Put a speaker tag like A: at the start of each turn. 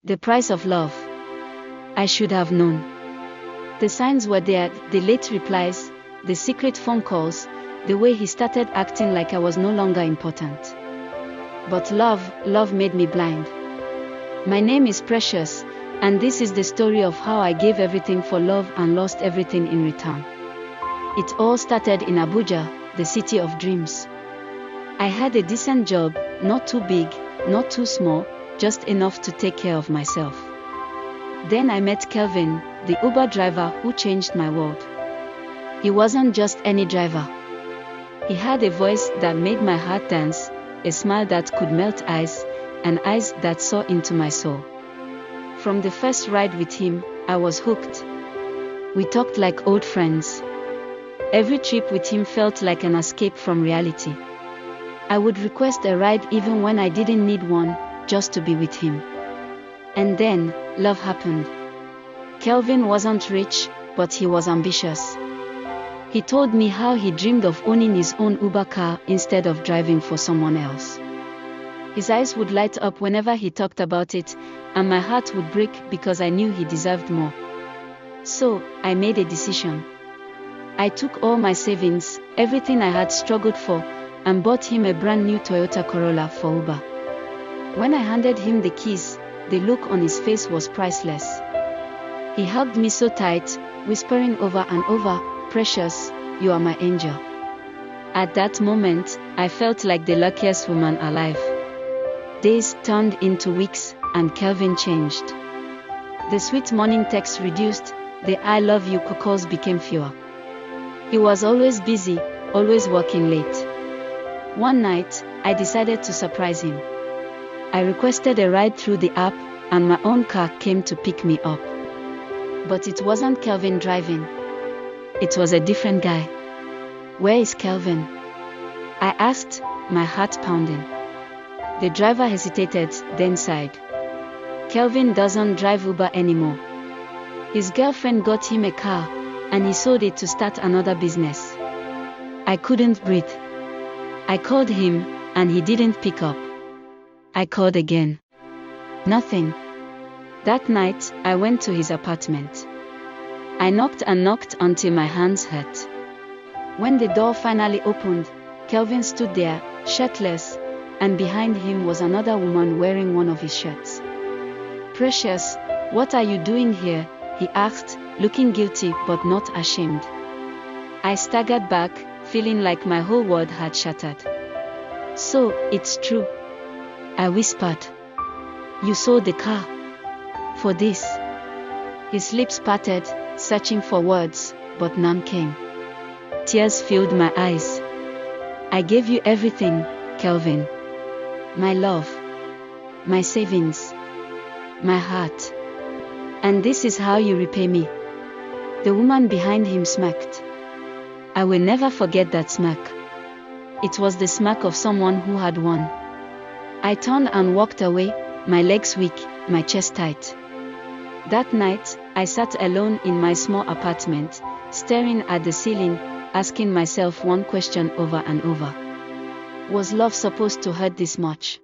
A: The price of love. I should have known. The signs were there, the late replies, the secret phone calls, the way he started acting like I was no longer important. But love made me blind. My name is Precious, and this is the story of how I gave everything for love and lost everything in return. It all started in Abuja, the city of dreams. I had a decent job, not too big, not too small, just enough to take care of myself. Then I met Kelvin, the Uber driver who changed my world. He wasn't just any driver. He had a voice that made my heart dance, a smile that could melt ice, and eyes that saw into my soul. From the first ride with him, I was hooked. We talked like old friends. Every trip with him felt like an escape from reality. I would request a ride even when I didn't need one, just to be with him. And then, love happened. Kelvin wasn't rich, but he was ambitious. He told me how he dreamed of owning his own Uber car instead of driving for someone else. His eyes would light up whenever he talked about it, and my heart would break because I knew he deserved more. So, I made a decision. I took all my savings, everything I had struggled for, and bought him a brand new Toyota Corolla for Uber. When I handed him the keys, the look on his face was priceless. He hugged me so tight, whispering over and over, "Precious, you are my angel." At that moment, I felt like the luckiest woman alive. Days turned into weeks, and Kelvin changed. The sweet morning texts reduced, the "I love you" calls became fewer. He was always busy, always working late. One night, I decided to surprise him. I requested a ride through the app, and my own car came to pick me up. But it wasn't Kelvin driving. It was a different guy. "Where is Kelvin?" I asked, my heart pounding. The driver hesitated, then sighed. "Kelvin doesn't drive Uber anymore. His girlfriend got him a car, and he sold it to start another business." I couldn't breathe. I called him, and he didn't pick up. I called again. Nothing. That night, I went to his apartment. I knocked and knocked until my hands hurt. When the door finally opened, Kelvin stood there, shirtless, and behind him was another woman wearing one of his shirts. "Precious, what are you doing here?" he asked, looking guilty but not ashamed. I staggered back, feeling like my whole world had shattered. "So, it's true," I whispered. "You sold the car? For this?" His lips parted, searching for words, but none came. Tears filled my eyes. "I gave you everything, Kelvin. My love, my savings, my heart. And this is how you repay me?" The woman behind him smirked. I will never forget that smirk. It was the smirk of someone who had won. I turned and walked away, my legs weak, my chest tight. That night, I sat alone in my small apartment, staring at the ceiling, asking myself one question over and over. Was love supposed to hurt this much?